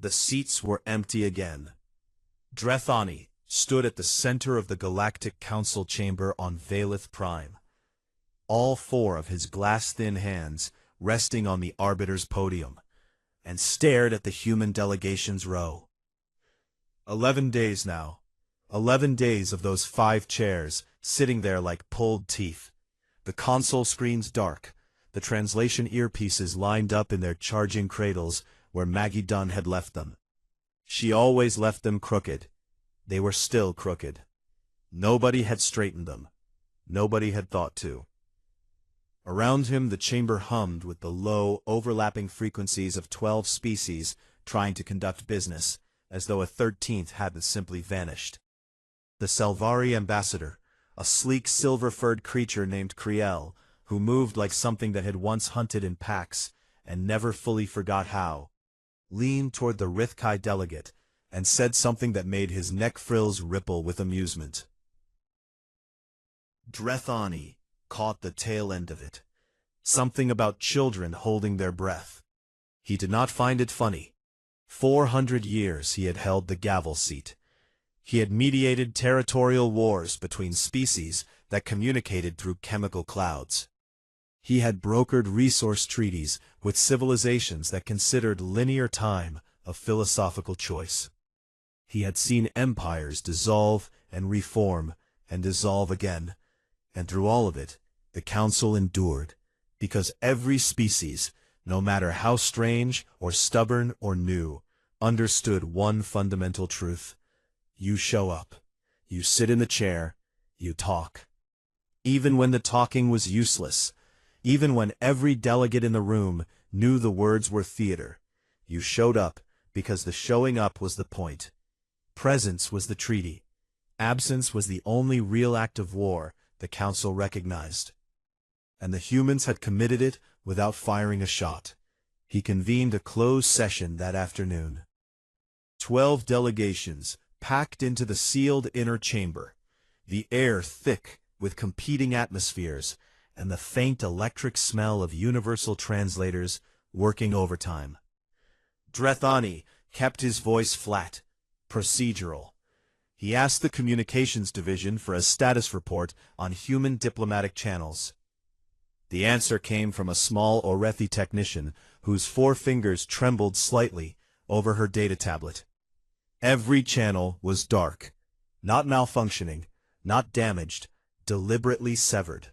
The seats were empty again. Drethani stood at the center of the Galactic Council chamber on Valeth Prime, all four of his glass-thin hands resting on the Arbiter's podium, and stared at the human delegation's row. 11 days now. 11 days of those 5 chairs, sitting there like pulled teeth. The console screens dark, the translation earpieces lined up in their charging cradles where Maggie Dunn had left them. She always left them crooked. They were still crooked. Nobody had straightened them. Nobody had thought to. Around him the chamber hummed with the low, overlapping frequencies of 12 species trying to conduct business, as though a 13th hadn't simply vanished. The Salvari ambassador, a sleek silver-furred creature named Kriel, who moved like something that had once hunted in packs and never fully forgot how, leaned toward the Rithkai delegate and said something that made his neck frills ripple with amusement. Drethani caught the tail end of it. Something about children holding their breath. He did not find it funny. 400 years he had held the gavel seat. He had mediated territorial wars between species that communicated through chemical clouds. He had brokered resource treaties with civilizations that considered linear time a philosophical choice. He had seen empires dissolve and reform and dissolve again, and through all of it, the Council endured, because every species, no matter how strange or stubborn or new, understood one fundamental truth. You show up, you sit in the chair, you talk. Even when the talking was useless, even when every delegate in the room knew the words were theater, you showed up because the showing up was the point. Presence was the treaty. Absence was the only real act of war the Council recognized. And the humans had committed it without firing a shot. He convened a closed session that afternoon. 12 delegations packed into the sealed inner chamber, the air thick with competing atmospheres, and the faint electric smell of universal translators working overtime. Drethani kept his voice flat, procedural. He asked the communications division for a status report on human diplomatic channels. The answer came from a small Orethi technician whose 4 fingers trembled slightly over her data tablet. Every channel was dark, not malfunctioning, not damaged, deliberately severed.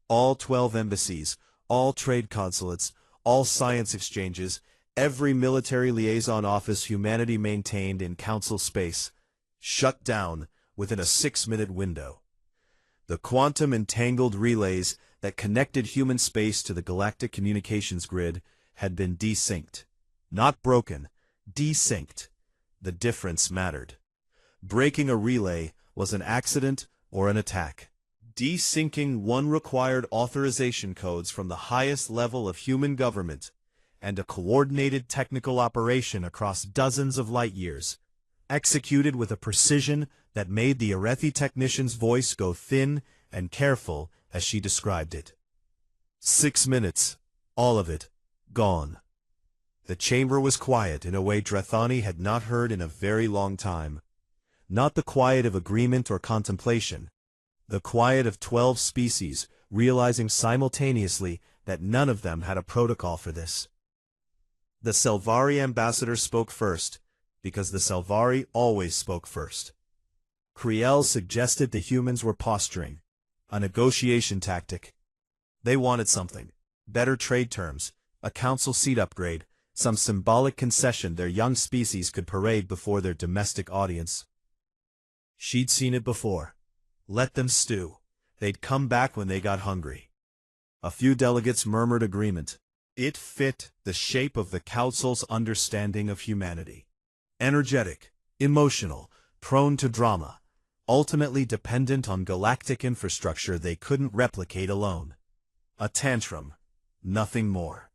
All 12 embassies, all trade consulates, all science exchanges, every military liaison office humanity maintained in Council space, shut down within a 6-minute window. The quantum-entangled relays that connected human space to the galactic communications grid had been desynced. Not broken, desynced. The difference mattered. Breaking a relay was an accident or an attack. Desyncing one required authorization codes from the highest level of human government, and a coordinated technical operation across dozens of light years, executed with a precision that made the Orethi technician's voice go thin and careful as she described it. 6 minutes, all of it, gone. The chamber was quiet in a way Drethani had not heard in a very long time. Not the quiet of agreement or contemplation. The quiet of 12 species realizing simultaneously that none of them had a protocol for this. The Salvari ambassador spoke first, because the Salvari always spoke first. Kriel suggested the humans were posturing, a negotiation tactic. They wanted something, better trade terms, a council seat upgrade, some symbolic concession their young species could parade before their domestic audience. She'd seen it before. Let them stew. They'd come back when they got hungry. A few delegates murmured agreement. It fit the shape of the council's understanding of humanity. Energetic, emotional, prone to drama, ultimately dependent on galactic infrastructure they couldn't replicate alone. A tantrum, nothing more.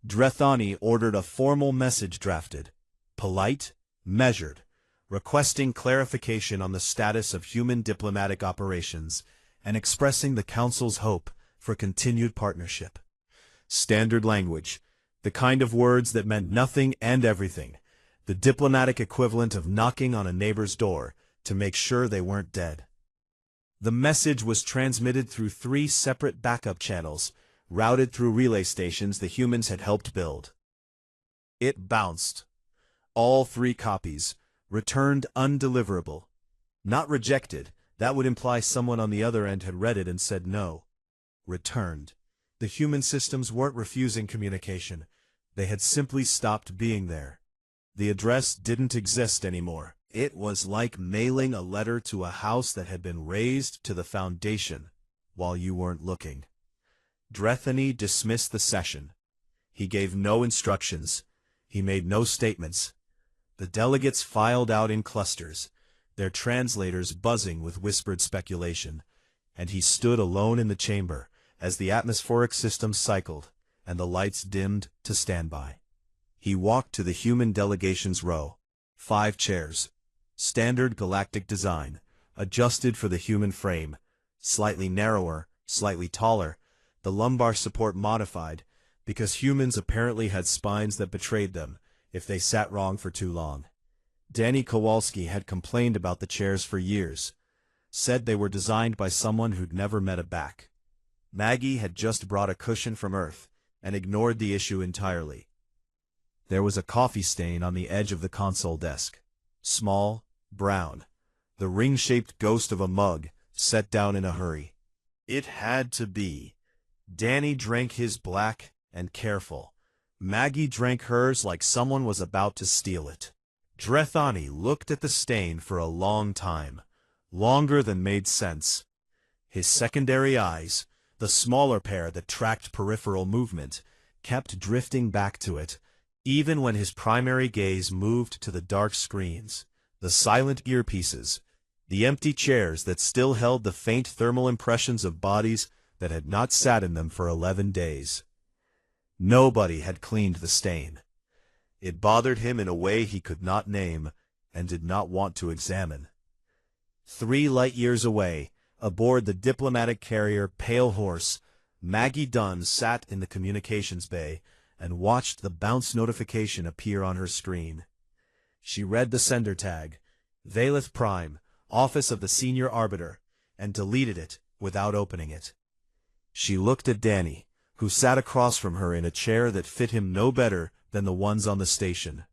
Drethani ordered a formal message drafted, polite, measured, requesting clarification on the status of human diplomatic operations and expressing the Council's hope for continued partnership. Standard language, the kind of words that meant nothing and everything, the diplomatic equivalent of knocking on a neighbor's door to make sure they weren't dead. The message was transmitted through 3 separate backup channels, routed through relay stations the humans had helped build. It bounced. All 3 copies returned undeliverable. Not rejected, that would imply someone on the other end had read it and said no. Returned. The human systems weren't refusing communication. They had simply stopped being there. The address didn't exist anymore. It was like mailing a letter to a house that had been razed to the foundation while you weren't looking. Drethany dismissed the session. He gave no instructions. He made no statements. The delegates filed out in clusters, their translators buzzing with whispered speculation, and he stood alone in the chamber as the atmospheric system cycled and the lights dimmed to standby. He walked to the human delegation's row. 5 chairs. Standard galactic design, adjusted for the human frame, slightly narrower, slightly taller, the lumbar support modified, because humans apparently had spines that betrayed them if they sat wrong for too long. Danny Kowalski had complained about the chairs for years, said they were designed by someone who'd never met a back. Maggie had just brought a cushion from Earth and ignored the issue entirely. There was a coffee stain on the edge of the console desk. Small, brown, the ring-shaped ghost of a mug set down in a hurry. It had to be. Danny drank his black and careful. Maggie drank hers like someone was about to steal it. Drethany looked at the stain for a long time, longer than made sense. His secondary eyes, the smaller pair that tracked peripheral movement, kept drifting back to it, even when his primary gaze moved to the dark screens, the silent earpieces, the empty chairs that still held the faint thermal impressions of bodies that had not sat in them for 11 days. Nobody had cleaned the stain. It bothered him in a way he could not name and did not want to examine. 3 light-years away, aboard the diplomatic carrier Pale Horse, Maggie Dunn sat in the communications bay and watched the bounce notification appear on her screen. She read the sender tag, Valeth Prime, Office of the Senior Arbiter, and deleted it without opening it. She looked at Danny, who sat across from her in a chair that fit him no better than the ones on the station.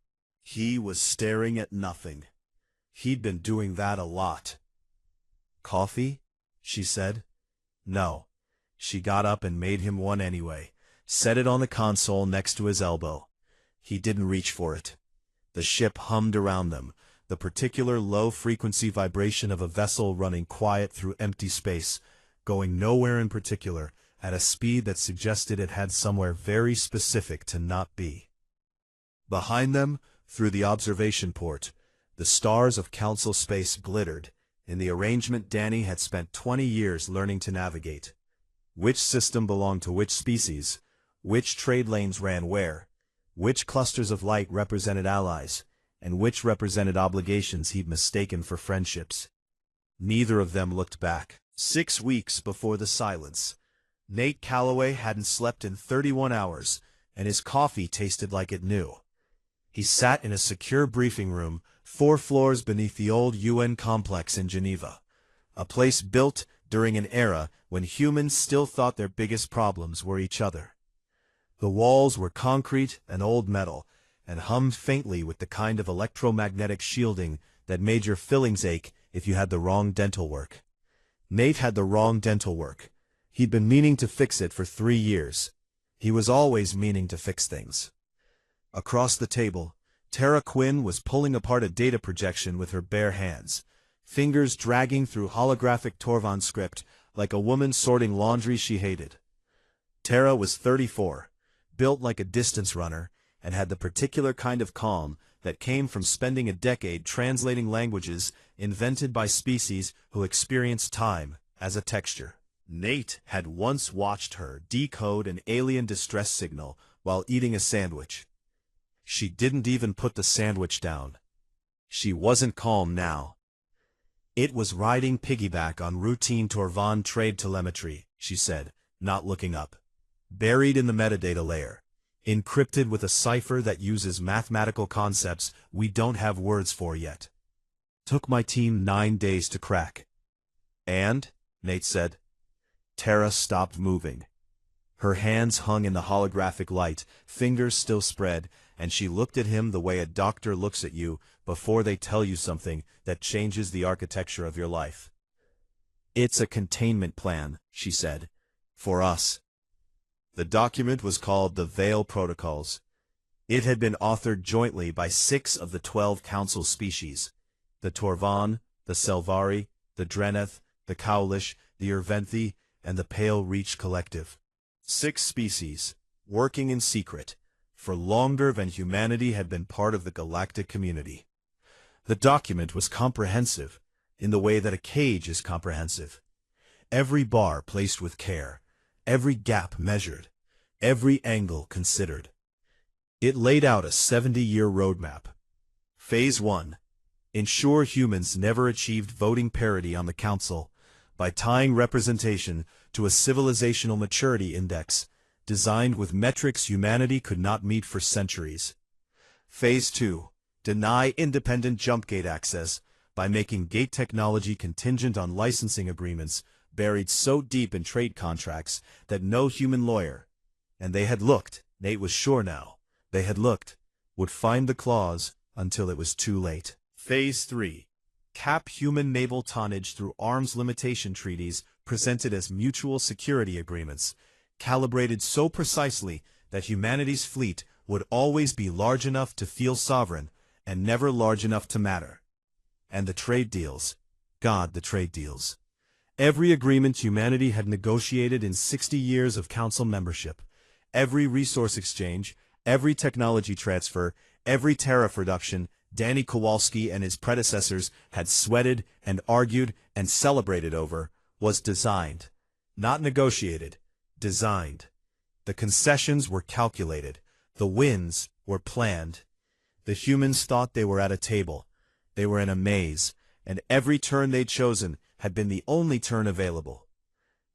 He was staring at nothing. He'd been doing that a lot. "Coffee?" she said. No. She got up and made him one anyway, set it on the console next to his elbow. He didn't reach for it. The ship hummed around them, the particular low-frequency vibration of a vessel running quiet through empty space, going nowhere in particular, at a speed that suggested it had somewhere very specific to not be. Behind them, through the observation port, the stars of Council space glittered, in the arrangement Danny had spent 20 years learning to navigate. Which system belonged to which species, which trade lanes ran where, which clusters of light represented allies, and which represented obligations he'd mistaken for friendships. Neither of them looked back. 6 weeks before the silence, Nate Calloway hadn't slept in 31 hours, and his coffee tasted like it knew. He sat in a secure briefing room 4 floors beneath the old UN complex in Geneva, a place built during an era when humans still thought their biggest problems were each other. The walls were concrete and old metal, and hummed faintly with the kind of electromagnetic shielding that made your fillings ache if you had the wrong dental work. Nate had the wrong dental work. He'd been meaning to fix it for 3 years. He was always meaning to fix things. Across the table, Tara Quinn was pulling apart a data projection with her bare hands, fingers dragging through holographic Torvan script like a woman sorting laundry she hated. Tara was 34, built like a distance runner, and had the particular kind of calm that came from spending a decade translating languages invented by species who experienced time as a texture. Nate had once watched her decode an alien distress signal while eating a sandwich. She didn't even put the sandwich down. She wasn't calm now. It was riding piggyback on routine Torvan trade telemetry, she said, not looking up. Buried in the metadata layer, encrypted with a cipher that uses mathematical concepts we don't have words for yet. Took my team 9 days to crack. And, Nate said. Tara stopped moving. Her hands hung in the holographic light, fingers still spread, and she looked at him the way a doctor looks at you before they tell you something that changes the architecture of your life. It's a containment plan, she said. For us. The document was called the Veil Protocols. It had been authored jointly by 6 of the 12 council species: the Torvan, the Selvari, the Dreneth, the Cowlish, the Irventhi, and the Pale Reach Collective. 6 species, working in secret, for longer than humanity had been part of the galactic community. The document was comprehensive, in the way that a cage is comprehensive. Every bar placed with care, every gap measured, every angle considered. It laid out a 70-year roadmap. Phase 1. Ensure humans never achieved voting parity on the council by tying representation to a civilizational maturity index designed with metrics humanity could not meet for centuries. Phase 2. Deny independent jump gate access by making gate technology contingent on licensing agreements buried so deep in trade contracts that no human lawyer, and they had looked, Nate was sure now, they had looked, would find the clause until it was too late. Phase 3. Cap human naval tonnage through arms limitation treaties presented as mutual security agreements, calibrated so precisely that humanity's fleet would always be large enough to feel sovereign and never large enough to matter. And the trade deals. God, the trade deals. Every agreement humanity had negotiated in 60 years of council membership, every resource exchange, every technology transfer, every tariff reduction, Danny Kowalski and his predecessors had sweated and argued and celebrated over, was designed. Not negotiated, designed. The concessions were calculated. The wins were planned. The humans thought they were at a table. They were in a maze, and every turn they'd chosen had been the only turn available.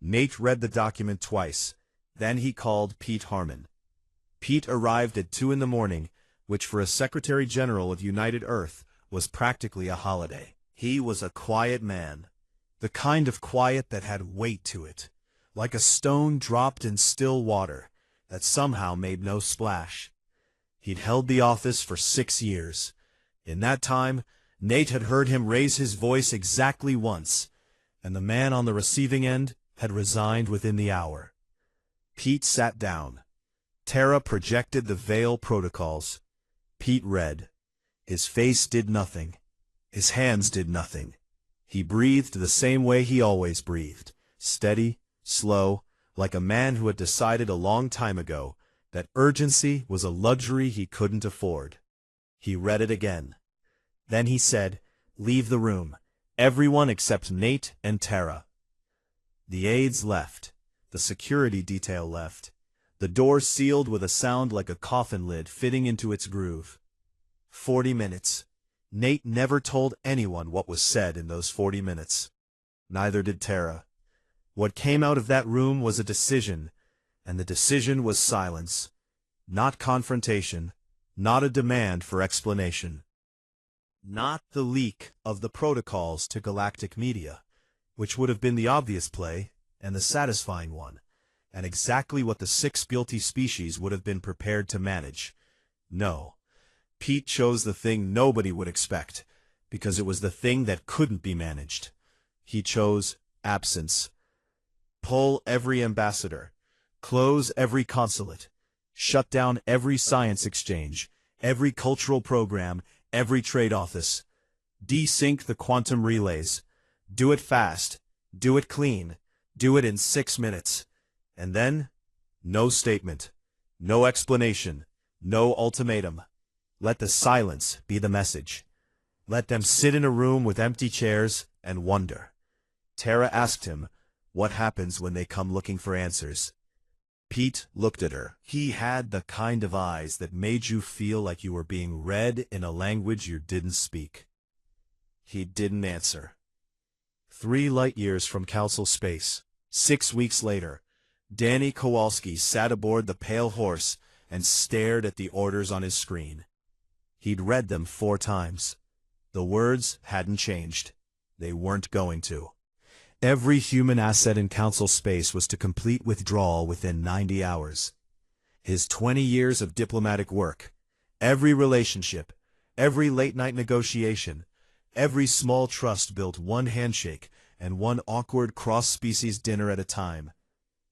Nate read the document twice. Then he called Pete Harmon. Pete arrived at 2 in the morning, which for a Secretary General of United Earth was practically a holiday. He was a quiet man, the kind of quiet that had weight to it, like a stone dropped in still water that somehow made no splash. He'd held the office for 6 years. In that time, Nate had heard him raise his voice exactly once, and the man on the receiving end had resigned within the hour. Pete sat down. Tara projected the Veil Protocols. Pete read. His face did nothing. His hands did nothing. He breathed the same way he always breathed, steady, slow, like a man who had decided a long time ago that urgency was a luxury he couldn't afford. He read it again. Then he said, "Leave the room. Everyone except Nate and Tara." The aides left. The security detail left. The door sealed with a sound like a coffin lid fitting into its groove. 40 minutes. Nate never told anyone what was said in those 40 minutes. Neither did Tara. What came out of that room was a decision, and the decision was silence. Not confrontation, not a demand for explanation. Not the leak of the protocols to galactic media, which would have been the obvious play and the satisfying one, and exactly what the 6 guilty species would have been prepared to manage. No. Pete chose the thing nobody would expect, because it was the thing that couldn't be managed. He chose absence. Pull every ambassador. Close every consulate. Shut down every science exchange, every cultural program, every trade office. Desync the quantum relays. Do it fast. Do it clean. Do it in 6 minutes. And then, no statement. No explanation. No ultimatum. Let the silence be the message. Let them sit in a room with empty chairs and wonder. Tara asked him, "What happens when they come looking for answers?" Pete looked at her. He had the kind of eyes that made you feel like you were being read in a language you didn't speak. He didn't answer. 3 light years from Council space, 6 weeks later, Danny Kowalski sat aboard the Pale Horse and stared at the orders on his screen. He'd read them 4 times. The words hadn't changed. They weren't going to. Every human asset in Council space was to complete withdrawal within 90 hours. His 20 years of diplomatic work, every relationship, every late-night negotiation, every small trust built one handshake and one awkward cross-species dinner at a time,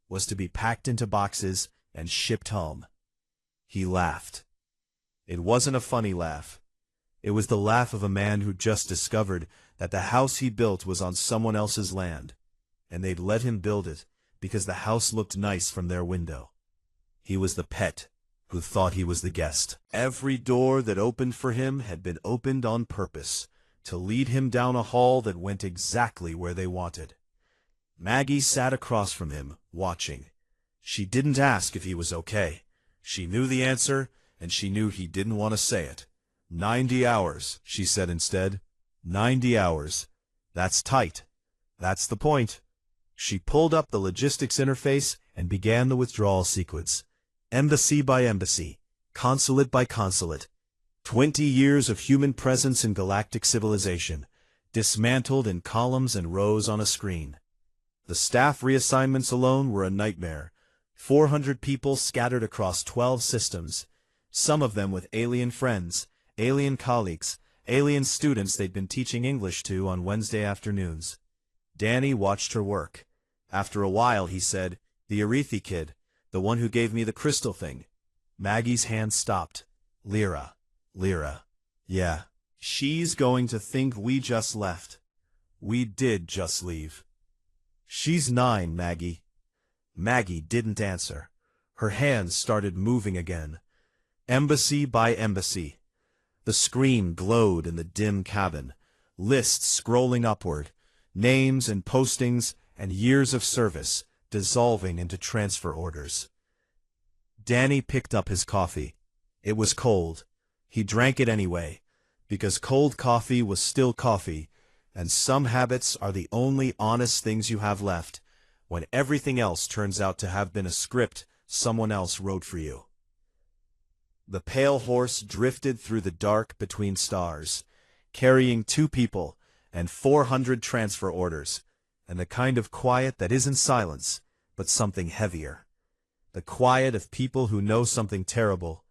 was to be packed into boxes and shipped home. He laughed. It wasn't a funny laugh. It was the laugh of a man who just discovered that the house he built was on someone else's land, and they'd let him build it because the house looked nice from their window. He was the pet who thought he was the guest. Every door that opened for him had been opened on purpose to lead him down a hall that went exactly where they wanted. Maggie sat across from him, watching. She didn't ask if he was okay. She knew the answer, and she knew he didn't want to say it. 90 hours, she said instead. 90 hours. That's tight. That's the point. She pulled up the logistics interface and began the withdrawal sequence. Embassy by embassy, consulate by consulate. 20 years of human presence in galactic civilization, dismantled in columns and rows on a screen. The staff reassignments alone were a nightmare. 400 people scattered across 12 systems, some of them with alien friends, alien colleagues, alien students they'd been teaching English to on Wednesday afternoons. Danny watched her work. After a while he said, "The Arethi kid, the one who gave me the crystal thing." Maggie's hand stopped. Lyra. Yeah. She's going to think we just left. We did just leave. She's 9, Maggie. Maggie didn't answer. Her hands started moving again. Embassy by embassy. The screen glowed in the dim cabin, lists scrolling upward, names and postings and years of service dissolving into transfer orders. Danny picked up his coffee. It was cold. He drank it anyway, because cold coffee was still coffee, and some habits are the only honest things you have left when everything else turns out to have been a script someone else wrote for you. The pale horse drifted through the dark between stars, carrying 2 people and 400 transfer orders, and the kind of quiet that isn't silence, but something heavier. The quiet of people who know something terrible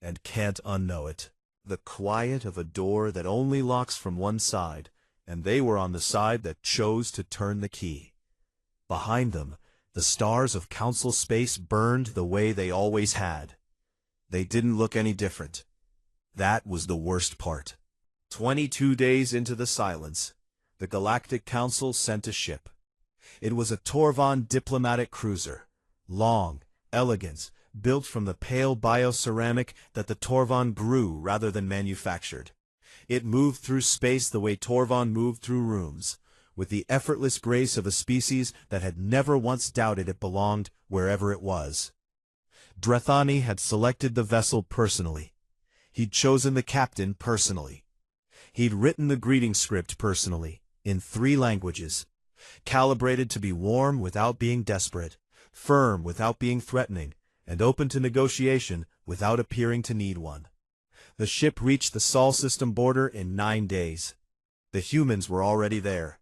and can't unknow it. The quiet of a door that only locks from one side, and they were on the side that chose to turn the key. Behind them, the stars of Council space burned the way they always had. They didn't look any different. That was the worst part. 22 days into the silence, the Galactic Council sent a ship. It was a Torvan diplomatic cruiser, long, elegant, built from the pale bioceramic that the Torvan grew rather than manufactured. It moved through space the way Torvan moved through rooms, with the effortless grace of a species that had never once doubted it belonged wherever it was. Drethani had selected the vessel personally. He'd chosen the captain personally. He'd written the greeting script personally, in 3 languages, calibrated to be warm without being desperate, firm without being threatening, and open to negotiation without appearing to need one. The ship reached the Sol system border in 9 days. The humans were already there.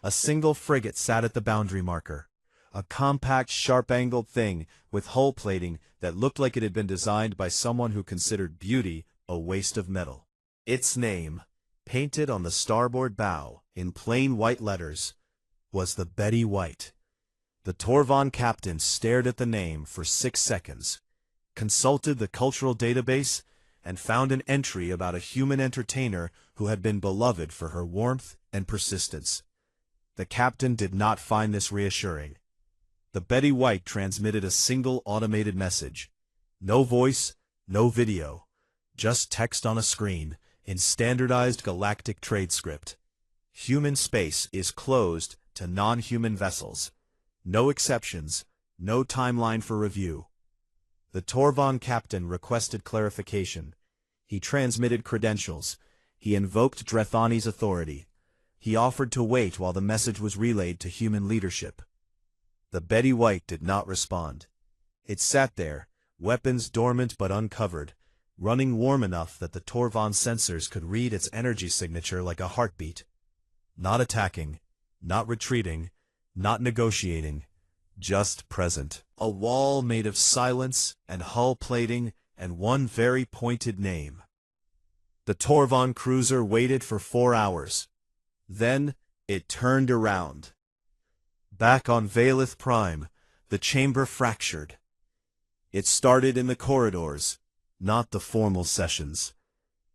A single frigate sat at the boundary marker, a compact, sharp-angled thing with hull plating that looked like it had been designed by someone who considered beauty a waste of metal. Its name, painted on the starboard bow in plain white letters, was the Betty White. The Torvan captain stared at the name for 6 seconds, consulted the cultural database, and found an entry about a human entertainer who had been beloved for her warmth and persistence. The captain did not find this reassuring. The Betty White transmitted a single automated message. No voice, no video, just text on a screen in standardized galactic trade script. Human space is closed to non-human vessels. No exceptions, no timeline for review. The Torvan captain requested clarification. He transmitted credentials. He invoked Drethani's authority. He offered to wait while the message was relayed to human leadership. The Betty White did not respond. It sat there, weapons dormant but uncovered, running warm enough that the Torvan sensors could read its energy signature like a heartbeat. Not attacking, not retreating, not negotiating, just present. A wall made of silence and hull plating and one very pointed name. The Torvan cruiser waited for 4 hours. Then it turned around. Back on Valeth Prime, the chamber fractured. It started in the corridors, not the formal sessions.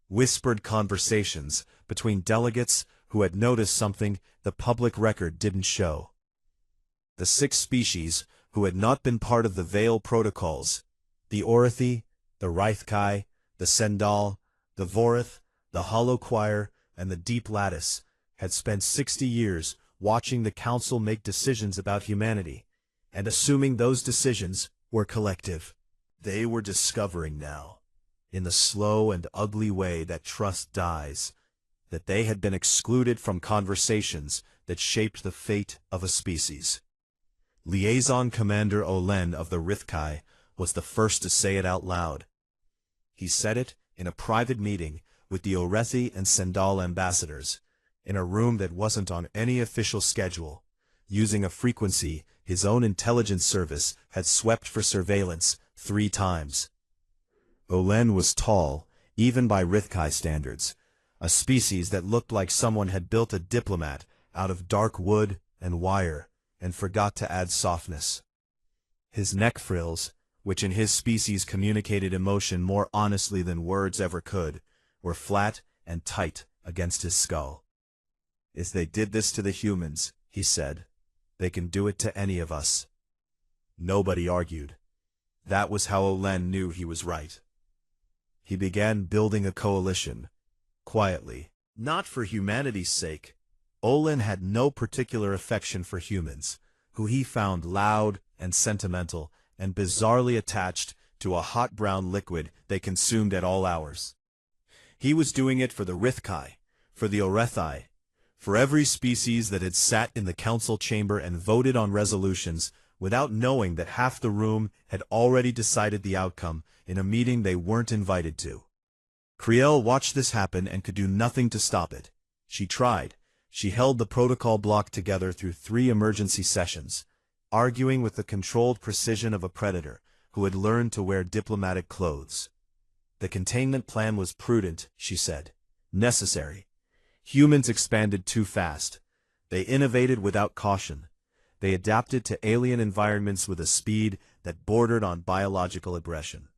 Whispered conversations between delegates who had noticed something the public record didn't show. The 6 species who had not been part of the Veil protocols, the Orathi, the Rythkai, the Sendal, the Vorith, the Hollow Choir, and the Deep Lattice, had spent 60 years watching the Council make decisions about humanity, and assuming those decisions were collective. They were discovering now, in the slow and ugly way that trust dies, that they had been excluded from conversations that shaped the fate of a species. Liaison Commander Olen of the Rythkai was the first to say it out loud. He said it in a private meeting with the Orethi and Sendal ambassadors, in a room that wasn't on any official schedule, using a frequency his own intelligence service had swept for surveillance 3 times. Olen was tall, even by Rythkai standards, a species that looked like someone had built a diplomat out of dark wood and wire, and forgot to add softness. His neck frills, which in his species communicated emotion more honestly than words ever could, were flat and tight against his skull. If they did this to the humans, he said, they can do it to any of us. Nobody argued. That was how Olen knew he was right. He began building a coalition, quietly. Not for humanity's sake. Olen had no particular affection for humans, who he found loud and sentimental and bizarrely attached to a hot brown liquid they consumed at all hours. He was doing it for the Rythkai, for the Orethi, for every species that had sat in the council chamber and voted on resolutions without knowing that half the room had already decided the outcome in a meeting they weren't invited to. Kriel watched this happen and could do nothing to stop it. She tried. She held the protocol block together through 3 emergency sessions, arguing with the controlled precision of a predator who had learned to wear diplomatic clothes. The containment plan was prudent, she said. Necessary. Humans expanded too fast. They innovated without caution. They adapted to alien environments with a speed that bordered on biological aggression.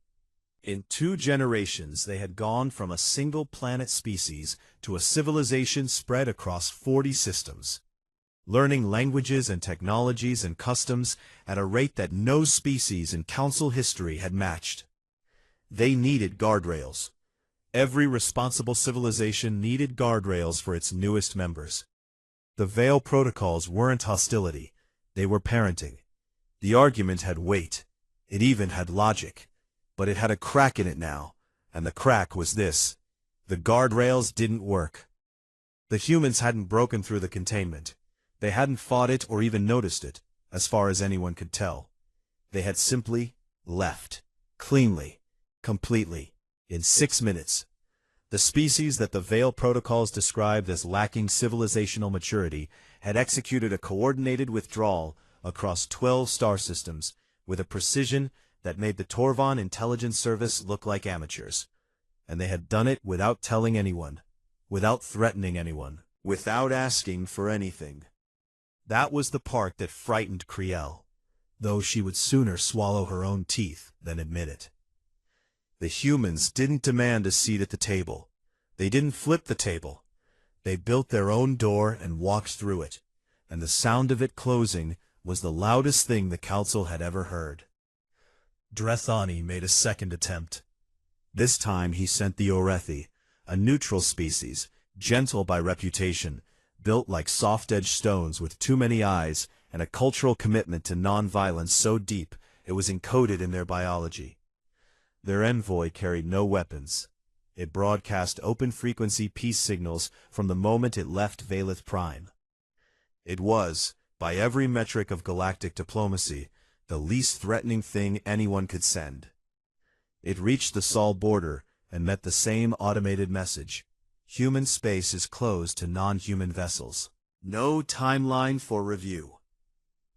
In 2 generations, they had gone from a single planet species to a civilization spread across 40 systems, learning languages and technologies and customs at a rate that no species in Council history had matched. They needed guardrails. Every responsible civilization needed guardrails for its newest members. The Veil protocols weren't hostility. They were parenting. The argument had weight. It even had logic. But it had a crack in it now, and the crack was this. The guardrails didn't work. The humans hadn't broken through the containment. They hadn't fought it or even noticed it, as far as anyone could tell. They had simply left. Cleanly. Completely. In 6 minutes. The species that the Veil protocols described as lacking civilizational maturity had executed a coordinated withdrawal across 12 star systems with a precision that made the Torvan intelligence service look like amateurs. And they had done it without telling anyone, without threatening anyone, without asking for anything. That was the part that frightened Kriel, though she would sooner swallow her own teeth than admit it. The humans didn't demand a seat at the table. They didn't flip the table. They built their own door and walked through it, and the sound of it closing was the loudest thing the council had ever heard. Drethani made a second attempt. This time he sent the Orethi, a neutral species, gentle by reputation, built like soft-edged stones with too many eyes and a cultural commitment to non-violence so deep it was encoded in their biology. Their envoy carried no weapons. It broadcast open-frequency peace signals from the moment it left Valeth Prime. It was, by every metric of galactic diplomacy, the least threatening thing anyone could send. It reached the Sol border and met the same automated message. Human space is closed to non-human vessels. No timeline for review.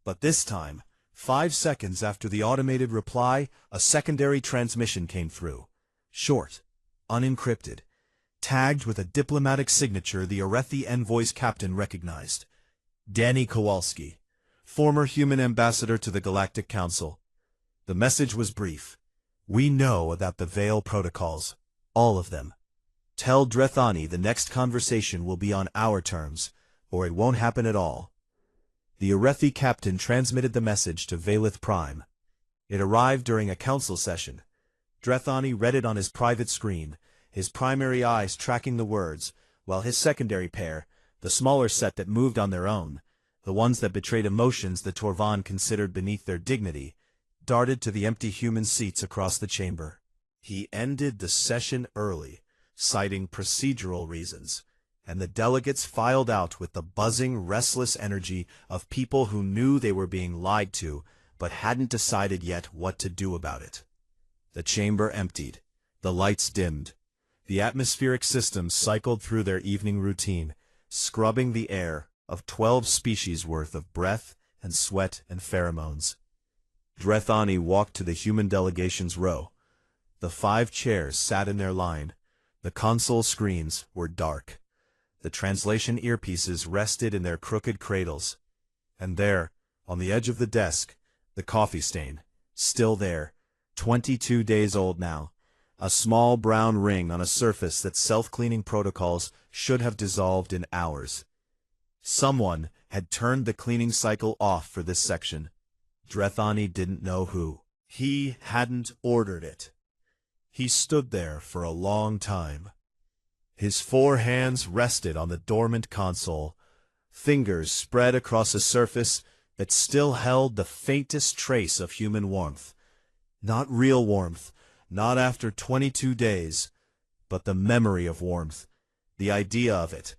But this time, 5 seconds after the automated reply, a secondary transmission came through. Short, unencrypted, tagged with a diplomatic signature the Arethi envoy's captain recognized. Danny Kowalski, former human ambassador to the Galactic Council. The message was brief. We know about the Veil protocols, all of them. Tell Drethani the next conversation will be on our terms, or it won't happen at all. The Arethi captain transmitted the message to Valith Prime. It arrived during a council session. Drethani read it on his private screen, his primary eyes tracking the words, while his secondary pair, the smaller set that moved on their own, the ones that betrayed emotions that Torvan considered beneath their dignity, darted to the empty human seats across the chamber. He ended the session early, citing procedural reasons, and the delegates filed out with the buzzing, restless energy of people who knew they were being lied to, but hadn't decided yet what to do about it. The chamber emptied, the lights dimmed. The atmospheric systems cycled through their evening routine, scrubbing the air of 12 species worth of breath and sweat and pheromones. Drethani walked to the human delegation's row. The 5 chairs sat in their line. The console screens were dark. The translation earpieces rested in their crooked cradles. And there, on the edge of the desk, the coffee stain, still there, 22 days old now, a small brown ring on a surface that self-cleaning protocols should have dissolved in hours. Someone had turned the cleaning cycle off for this section. Drethani didn't know who. He hadn't ordered it. He stood there for a long time. His 4 hands rested on the dormant console, fingers spread across a surface that still held the faintest trace of human warmth. Not real warmth, not after 22 days, but the memory of warmth, the idea of it,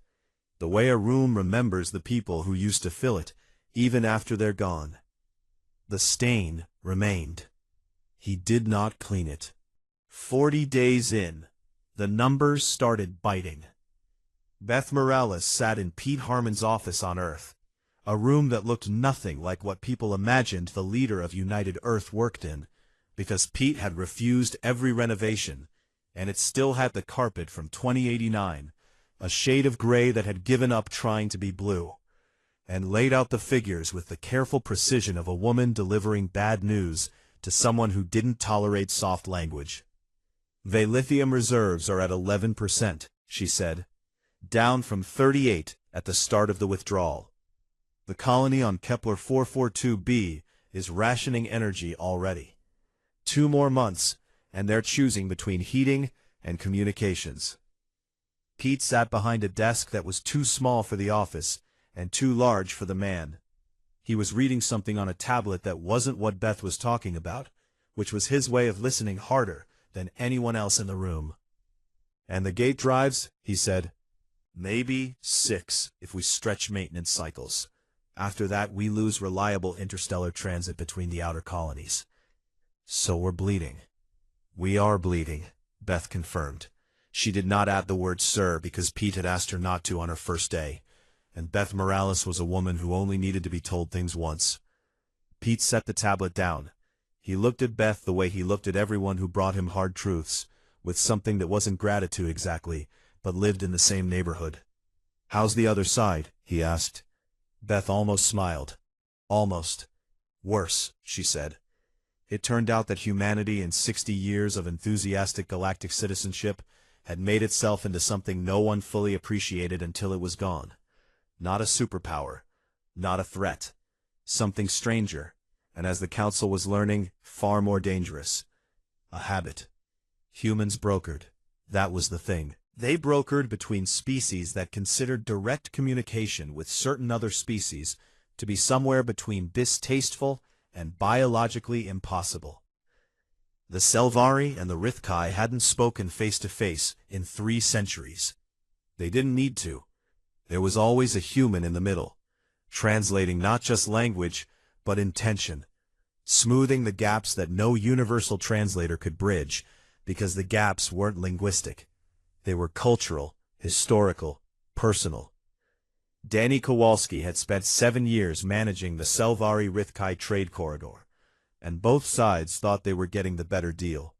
the way a room remembers the people who used to fill it, even after they're gone. The stain remained. He did not clean it. 40 days in, the numbers started biting. Beth Morales sat in Pete Harmon's office on Earth, a room that looked nothing like what people imagined the leader of United Earth worked in, because Pete had refused every renovation, and it still had the carpet from 2089, a shade of gray that had given up trying to be blue, and laid out the figures with the careful precision of a woman delivering bad news to someone who didn't tolerate soft language. Valithium reserves are at 11%, she said, down from 38 at the start of the withdrawal. The colony on Kepler 442b is rationing energy already. 2 more months, and they're choosing between heating and communications. Pete sat behind a desk that was too small for the office and too large for the man. He was reading something on a tablet that wasn't what Beth was talking about, which was his way of listening harder than anyone else in the room. And the gate drives, he said. Maybe 6 if we stretch maintenance cycles. After that, we lose reliable interstellar transit between the outer colonies. So we're bleeding. We are bleeding, Beth confirmed. She did not add the word sir because Pete had asked her not to on her first day, and Beth Morales was a woman who only needed to be told things once. Pete set the tablet down. He looked at Beth the way he looked at everyone who brought him hard truths, with something that wasn't gratitude exactly, but lived in the same neighborhood. How's the other side? He asked. Beth almost smiled. Almost. Worse, she said. It turned out that humanity in 60 years of enthusiastic galactic citizenship had made itself into something no one fully appreciated until it was gone. Not a superpower, not a threat, something stranger, and as the Council was learning, far more dangerous. A habit. Humans brokered. That was the thing. They brokered between species that considered direct communication with certain other species to be somewhere between distasteful and biologically impossible. The Selvari and the Rithkai hadn't spoken face-to-face in 3 centuries. They didn't need to. There was always a human in the middle, translating not just language, but intention, smoothing the gaps that no universal translator could bridge, because the gaps weren't linguistic. They were cultural, historical, personal. Danny Kowalski had spent 7 years managing the Selvari-Rithkai trade corridor, and both sides thought they were getting the better deal.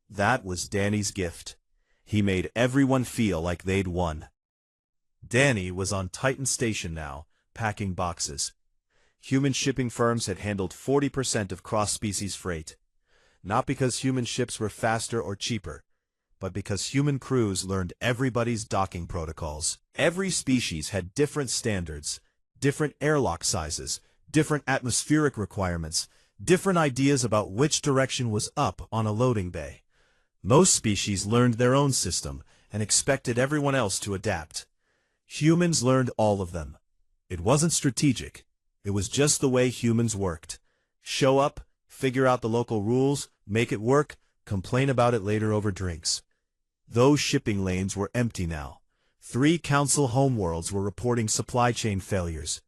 That was Danny's gift. He made everyone feel like they'd won. Danny was on Titan Station now, packing boxes. Human shipping firms had handled 40% of cross-species freight. Not because human ships were faster or cheaper, but because human crews learned everybody's docking protocols. Every species had different standards, different airlock sizes, different atmospheric requirements, different ideas about which direction was up on a loading bay. Most species learned their own system and expected everyone else to adapt. Humans learned all of them. It wasn't strategic. It was just the way humans worked. Show up, figure out the local rules, make it work, complain about it later over drinks. Those shipping lanes were empty now. 3 council homeworlds were reporting supply chain failures.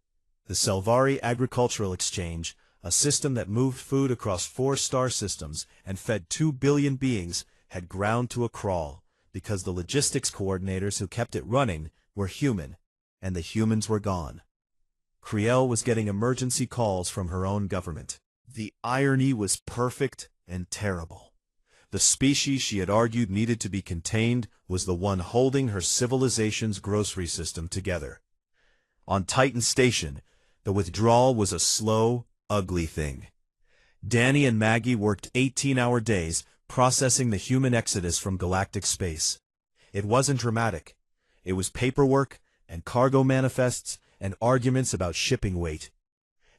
The Selvari Agricultural Exchange, a system that moved food across 4 star systems and fed 2 billion beings, had ground to a crawl because the logistics coordinators who kept it running were human, and the humans were gone. Kriel was getting emergency calls from her own government. The irony was perfect and terrible. The species she had argued needed to be contained was the one holding her civilization's grocery system together. On Titan Station, the withdrawal was a slow, ugly thing. Danny and Maggie worked 18-hour days processing the human exodus from galactic space. It wasn't dramatic. It was paperwork and cargo manifests and arguments about shipping weight.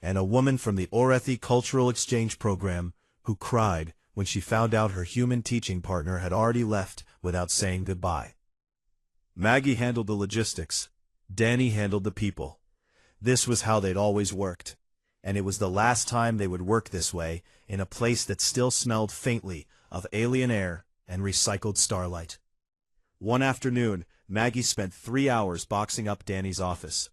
And a woman from the Orethi Cultural Exchange Program who cried when she found out her human teaching partner had already left without saying goodbye. Maggie handled the logistics. Danny handled the people. This was how they'd always worked. And it was the last time they would work this way in a place that still smelled faintly of alien air and recycled starlight. One afternoon, Maggie spent 3 hours boxing up Danny's office.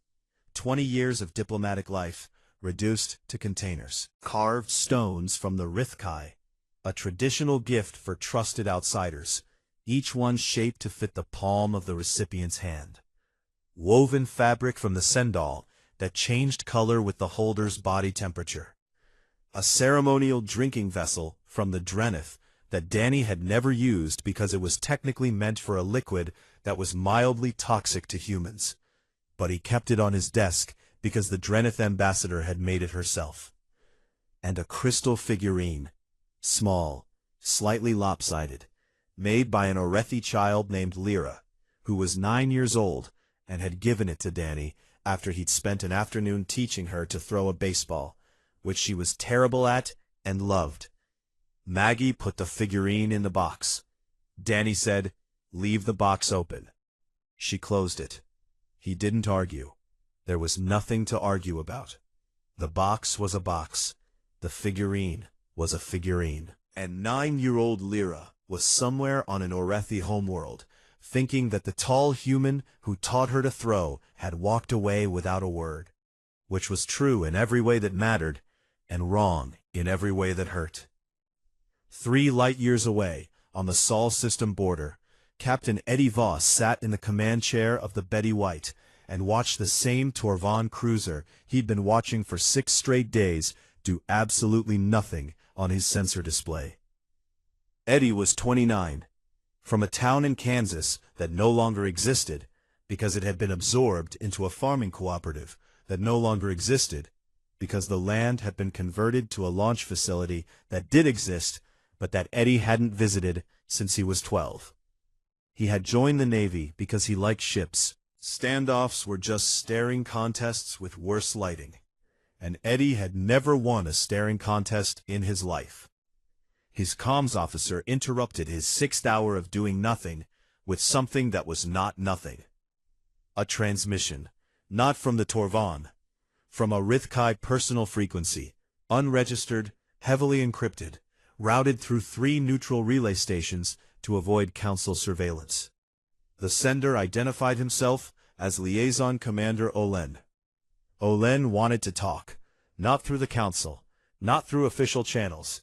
20 years of diplomatic life, reduced to containers. Carved stones from the Rithkai, a traditional gift for trusted outsiders, each one shaped to fit the palm of the recipient's hand. Woven fabric from the sendal that changed color with the holder's body temperature. A ceremonial drinking vessel from the Drenith that Danny had never used because it was technically meant for a liquid that was mildly toxic to humans. But he kept it on his desk because the Drenith ambassador had made it herself. And a crystal figurine, small, slightly lopsided, made by an Orethi child named Lyra, who was 9 years old and had given it to Danny after he'd spent an afternoon teaching her to throw a baseball, which she was terrible at and loved. Maggie put the figurine in the box. Danny said, "Leave the box open." She closed it. He didn't argue. There was nothing to argue about. The box was a box. The figurine was a figurine. And 9-year-old Lyra was somewhere on an Orethi homeworld, thinking that the tall human who taught her to throw had walked away without a word, which was true in every way that mattered, and wrong in every way that hurt. 3 light years away, on the Sol system border, Captain Eddie Voss sat in the command chair of the Betty White and watched the same Torvan cruiser he'd been watching for 6 straight days do absolutely nothing on his sensor display. Eddie was 29, from a town in Kansas that no longer existed because it had been absorbed into a farming cooperative that no longer existed because the land had been converted to a launch facility that did exist but that Eddie hadn't visited since he was 12. He had joined the Navy because he liked ships. Standoffs were just staring contests with worse lighting, and Eddie had never won a staring contest in his life. His comms officer interrupted his 6th hour of doing nothing with something that was not nothing. A transmission, not from the Torvan, from a Rithkai personal frequency, unregistered, heavily encrypted, routed through 3 neutral relay stations to avoid Council surveillance. The sender identified himself as Liaison Commander Olen. Olen wanted to talk, not through the Council, not through official channels.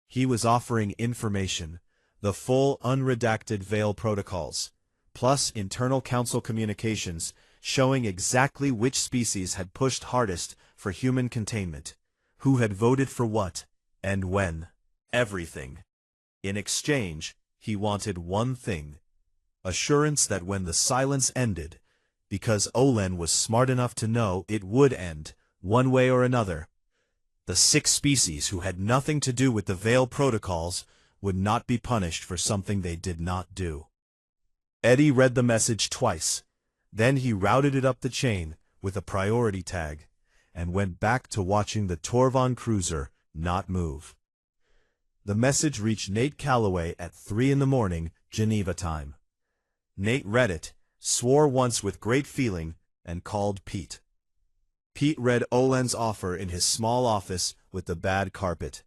He was offering information, The full unredacted Veil protocols, plus internal council communications showing exactly which species had pushed hardest for human containment, who had voted for what, and when. Everything. In exchange, he wanted one thing: assurance that when the silence ended, because Olen was smart enough to know it would end, one way or another, the 6 species who had nothing to do with the Veil protocols would not be punished for something they did not do. Eddie read the message twice. Then he routed it up the chain with a priority tag, and went back to watching the Torvon cruiser not move. The message reached Nate Calloway at 3 in the morning, Geneva time. Nate read it, swore once with great feeling, and called Pete. Pete read Olen's offer in his small office with the bad carpet.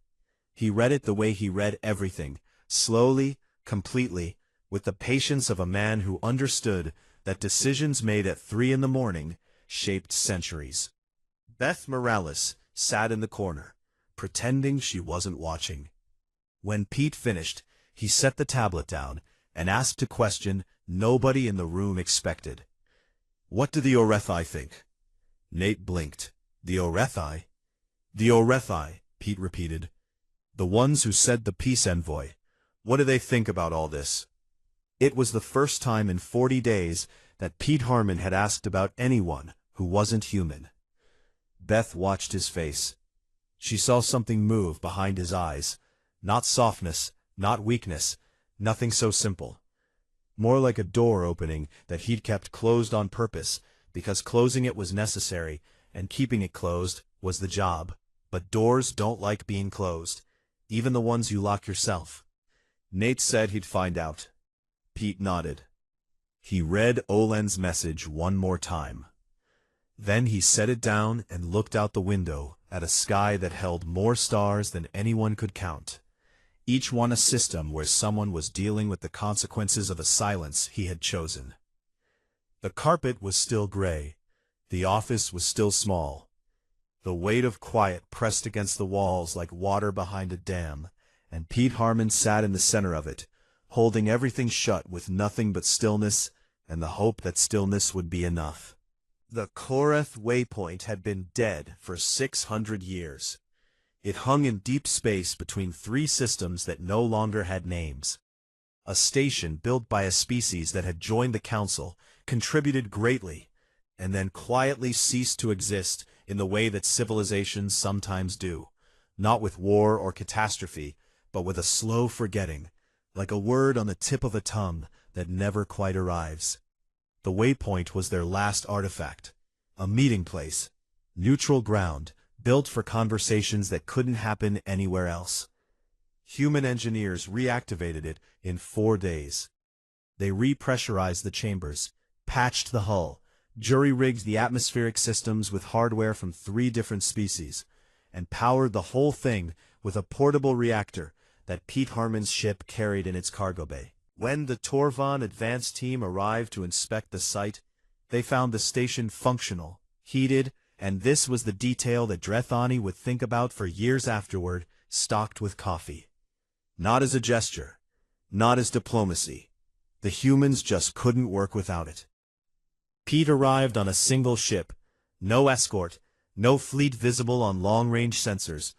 He read it the way he read everything, slowly, completely, with the patience of a man who understood that decisions made at 3 in the morning shaped centuries. Beth Morales sat in the corner, pretending she wasn't watching. When Pete finished, he set the tablet down and asked a question nobody in the room expected. "What do the Orethi think?" Nate blinked. "The Orethi?" "The Orethi," Pete repeated. "The ones who said the peace envoy. What do they think about all this?" It was the first time in 40 days that Pete Harmon had asked about anyone who wasn't human. Beth watched his face. She saw something move behind his eyes. Not softness, not weakness, nothing so simple. More like a door opening that he'd kept closed on purpose, because closing it was necessary, and keeping it closed was the job. But doors don't like being closed, even the ones you lock yourself. Nate said he'd find out. Pete nodded. He read Olen's message one more time. Then he set it down and looked out the window at a sky that held more stars than anyone could count. Each one a system where someone was dealing with the consequences of a silence he had chosen. The carpet was still gray. The office was still small. The weight of quiet pressed against the walls like water behind a dam, and Pete Harmon sat in the center of it, holding everything shut with nothing but stillness and the hope that stillness would be enough. The Koreth waypoint had been dead for 600 years. It hung in deep space between 3 systems that no longer had names. A station built by a species that had joined the council, contributed greatly, and then quietly ceased to exist in the way that civilizations sometimes do, not with war or catastrophe, but with a slow forgetting, like a word on the tip of a tongue that never quite arrives. The waypoint was their last artifact, a meeting place, neutral ground, built for conversations that couldn't happen anywhere else. Human engineers reactivated it in 4 days. They repressurized the chambers, patched the hull, jury-rigged the atmospheric systems with hardware from 3 different species, and powered the whole thing with a portable reactor that Pete Harmon's ship carried in its cargo bay. When the Torvon advance team arrived to inspect the site, they found the station functional, heated, and this was the detail that Drethani would think about for years afterward, stocked with coffee. Not as a gesture, not as diplomacy. The humans just couldn't work without it. Pete arrived on a single ship, no escort, no fleet visible on long-range sensors,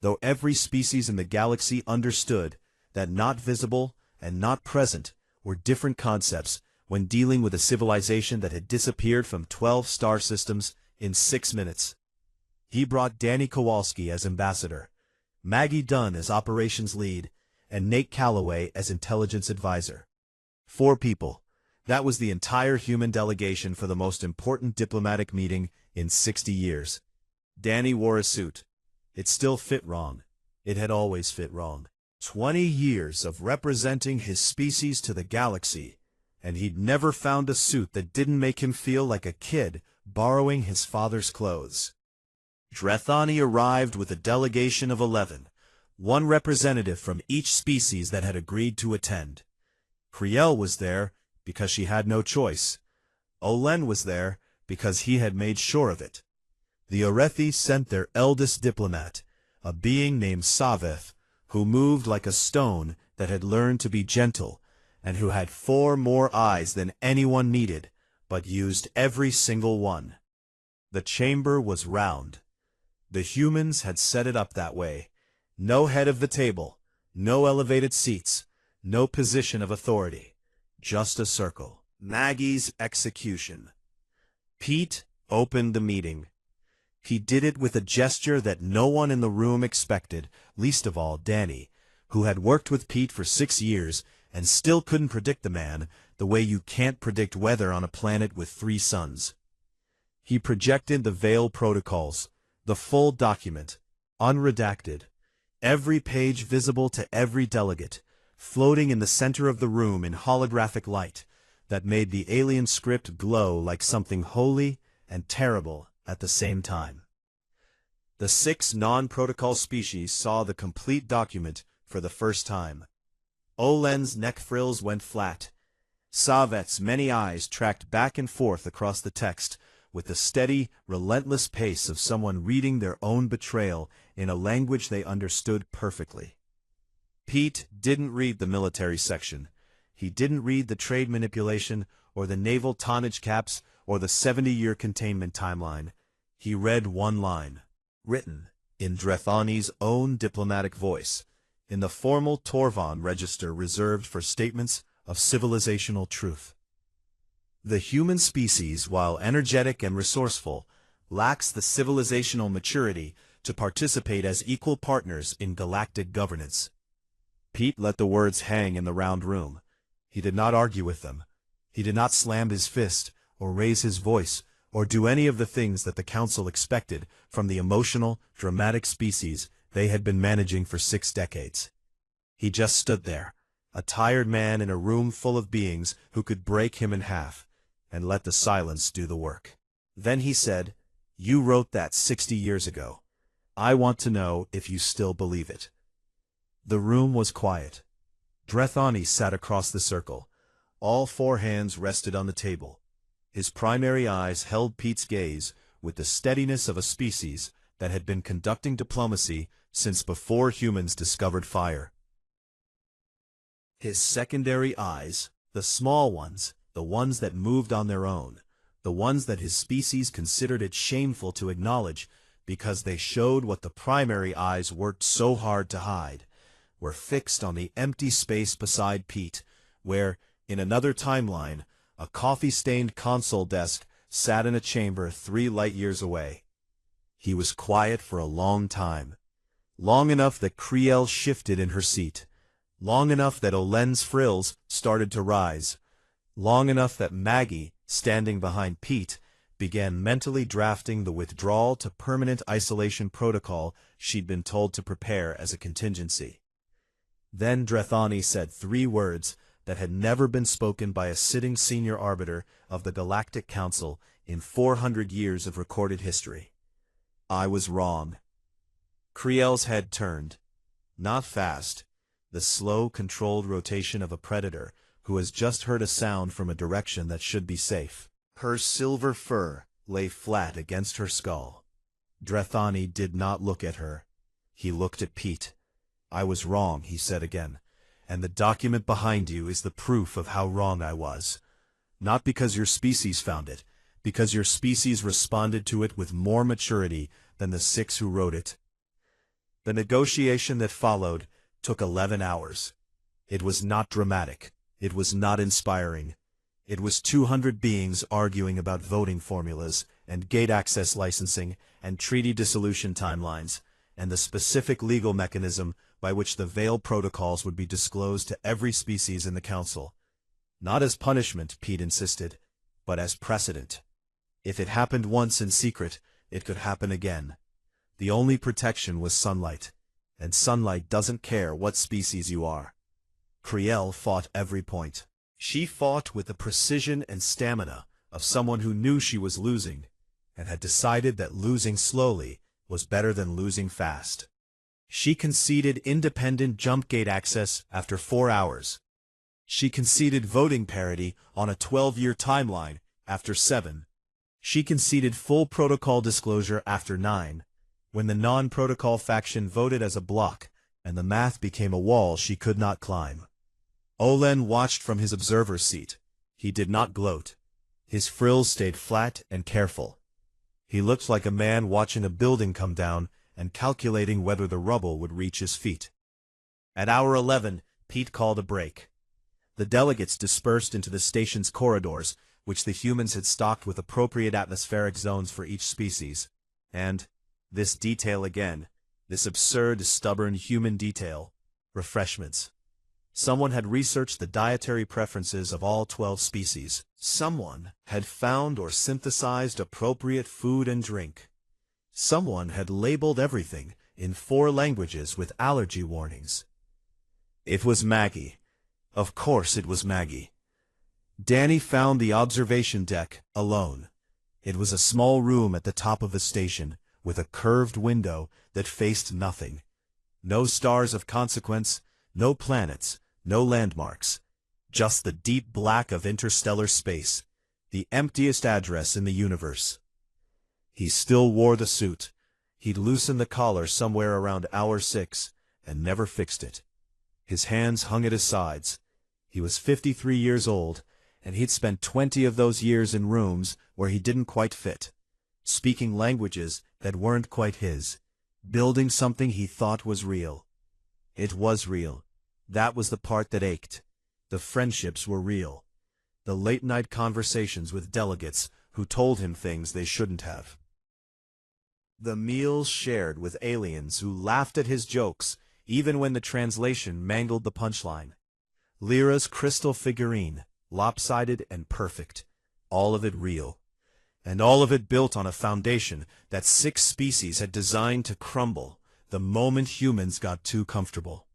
though every species in the galaxy understood that not visible and not present were different concepts when dealing with a civilization that had disappeared from 12 star systems in 6 minutes. He brought Danny Kowalski as ambassador, Maggie Dunn as operations lead, and Nate Calloway as intelligence advisor. 4 people. That was the entire human delegation for the most important diplomatic meeting in 60 years. Danny wore a suit. It still fit wrong. It had always fit wrong. 20 years of representing his species to the galaxy, and he'd never found a suit that didn't make him feel like a kid borrowing his father's clothes. Drethani arrived with a delegation of 11, 1 representative from each species that had agreed to attend. Kriel was there because she had no choice. Olen was there because he had made sure of it. The Orethi sent their eldest diplomat, a being named Saveth, who moved like a stone that had learned to be gentle, and who had 4 more eyes than anyone needed, but used every single one. The chamber was round. The humans had set it up that way. No head of the table, no elevated seats, no position of authority. Just a circle. Maggie's execution. Pete opened the meeting. He did it with a gesture that no one in the room expected, least of all Danny, who had worked with Pete for 6 years and still couldn't predict the man the way you can't predict weather on a planet with 3 suns. He projected the Veil protocols, the full document, unredacted, every page visible to every delegate, floating in the center of the room in holographic light that made the alien script glow like something holy and terrible at the same time. The 6 non-protocol species saw the complete document for the first time. Olen's neck frills went flat. Savet's many eyes tracked back and forth across the text with the steady, relentless pace of someone reading their own betrayal in a language they understood perfectly. Pete didn't read the military section. He didn't read the trade manipulation or the naval tonnage caps or the 70-year containment timeline. He read one line, written in Drethani's own diplomatic voice, in the formal Torvon register reserved for statements of civilizational truth. The human species, while energetic and resourceful, lacks the civilizational maturity to participate as equal partners in galactic governance. Pete let the words hang in the round room. He did not argue with them. He did not slam his fist, or raise his voice, or do any of the things that the Council expected from the emotional, dramatic species they had been managing for 6 decades. He just stood there, a tired man in a room full of beings who could break him in half, and let the silence do the work. Then he said, "You wrote that 60 years ago. I want to know if you still believe it." The room was quiet. Drethani sat across the circle. All 4 hands rested on the table. His primary eyes held Pete's gaze with the steadiness of a species that had been conducting diplomacy since before humans discovered fire. His secondary eyes, the small ones, the ones that moved on their own, the ones that his species considered it shameful to acknowledge because they showed what the primary eyes worked so hard to hide, were fixed on the empty space beside Pete, where, in another timeline, a coffee-stained console desk sat in a chamber 3 light-years away. He was quiet for a long time, long enough that Kriel shifted in her seat, long enough that Olen's frills started to rise, long enough that Maggie, standing behind Pete, began mentally drafting the withdrawal to permanent isolation protocol she'd been told to prepare as a contingency. Then Drethani said 3 words that had never been spoken by a sitting senior arbiter of the Galactic Council in 400 years of recorded history. "I was wrong." Kriel's head turned. Not fast, the slow, controlled rotation of a predator who has just heard a sound from a direction that should be safe. Her silver fur lay flat against her skull. Drethani did not look at her. He looked at Pete. "I was wrong," he said again, "and the document behind you is the proof of how wrong I was. Not because your species found it, because your species responded to it with more maturity than the 6 who wrote it." The negotiation that followed took 11 hours. It was not dramatic. It was not inspiring. It was 200 beings arguing about voting formulas and gate access licensing and treaty dissolution timelines, and the specific legal mechanism by which the Veil protocols would be disclosed to every species in the Council. Not as punishment, Pete insisted, but as precedent. If it happened once in secret, it could happen again. The only protection was sunlight, and sunlight doesn't care what species you are. Kriel fought every point. She fought with the precision and stamina of someone who knew she was losing, and had decided that losing slowly was better than losing fast. She conceded independent jump gate access after 4 hours. She conceded voting parity on a 12-year timeline after 7. She conceded full protocol disclosure after 9, when the non-protocol faction voted as a bloc, and the math became a wall she could not climb. Olen watched from his observer's seat. He did not gloat. His frills stayed flat and careful. He looked like a man watching a building come down and calculating whether the rubble would reach his feet. At hour 11, Pete called a break. The delegates dispersed into the station's corridors, which the humans had stocked with appropriate atmospheric zones for each species. And, this detail again, this absurd, stubborn human detail, refreshments. Someone had researched the dietary preferences of all 12 species. Someone had found or synthesized appropriate food and drink. Someone had labeled everything in 4 languages with allergy warnings. It was Maggie. Of course it was Maggie. Danny found the observation deck, alone. It was a small room at the top of the station, with a curved window that faced nothing. No stars of consequence, no planets, no landmarks. Just the deep black of interstellar space, the emptiest address in the universe. He still wore the suit. He'd loosened the collar somewhere around hour 6, and never fixed it. His hands hung at his sides. He was 53 years old, and he'd spent 20 of those years in rooms where he didn't quite fit, speaking languages that weren't quite his, building something he thought was real. It was real. That was the part that ached. The friendships were real. The late-night conversations with delegates who told him things they shouldn't have. The meals shared with aliens who laughed at his jokes, even when the translation mangled the punchline. Lyra's crystal figurine, lopsided and perfect, all of it real. And all of it built on a foundation that 6 species had designed to crumble the moment humans got too comfortable.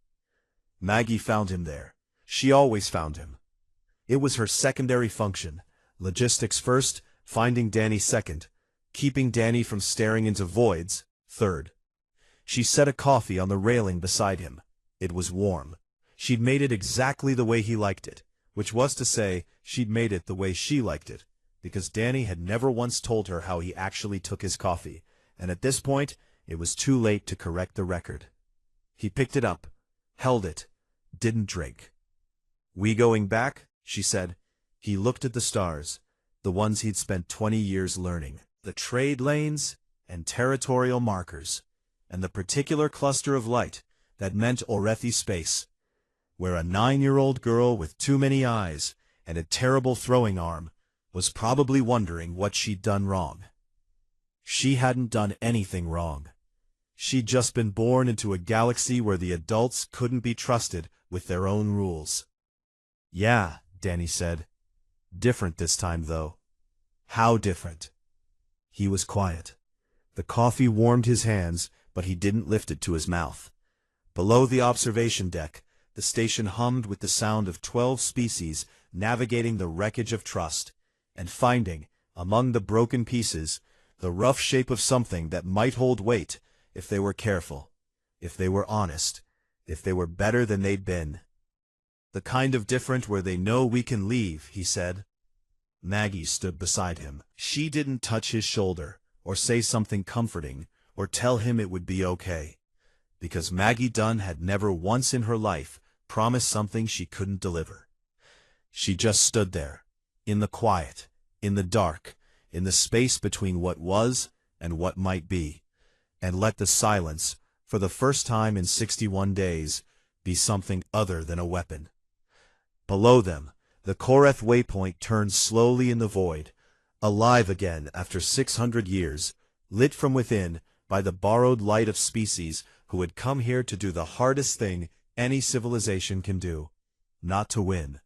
Maggie found him there. She always found him. It was her secondary function, logistics first, finding Danny second, keeping Danny from staring into voids third. She set a coffee on the railing beside him. It was warm. She'd made it exactly the way he liked it, which was to say, she'd made it the way she liked it, because Danny had never once told her how he actually took his coffee, and at this point, it was too late to correct the record. He picked it up, held it, didn't drink. "We going back?" she said. He looked at the stars, the ones he'd spent 20 years learning, the trade lanes and territorial markers, and the particular cluster of light that meant Orethi space, where a 9-year-old girl with too many eyes and a terrible throwing arm was probably wondering what she'd done wrong. She hadn't done anything wrong. She'd just been born into a galaxy where the adults couldn't be trusted with their own rules. "Yeah," Danny said. "Different this time, though." "How different?" He was quiet. The coffee warmed his hands, but he didn't lift it to his mouth. Below the observation deck, the station hummed with the sound of 12 species navigating the wreckage of trust, and finding, among the broken pieces, the rough shape of something that might hold weight if they were careful, if they were honest, if they were better than they'd been. "The kind of different where they know we can leave," he said. Maggie stood beside him. She didn't touch his shoulder, or say something comforting, or tell him it would be okay, because Maggie Dunn had never once in her life promised something she couldn't deliver. She just stood there, in the quiet, in the dark, in the space between what was and what might be, and let the silence, for the first time in 61 days, be something other than a weapon. Below them, the Koreth waypoint turned slowly in the void, alive again after 600 years, lit from within by the borrowed light of species who had come here to do the hardest thing any civilization can do, not to win,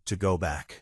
to go back.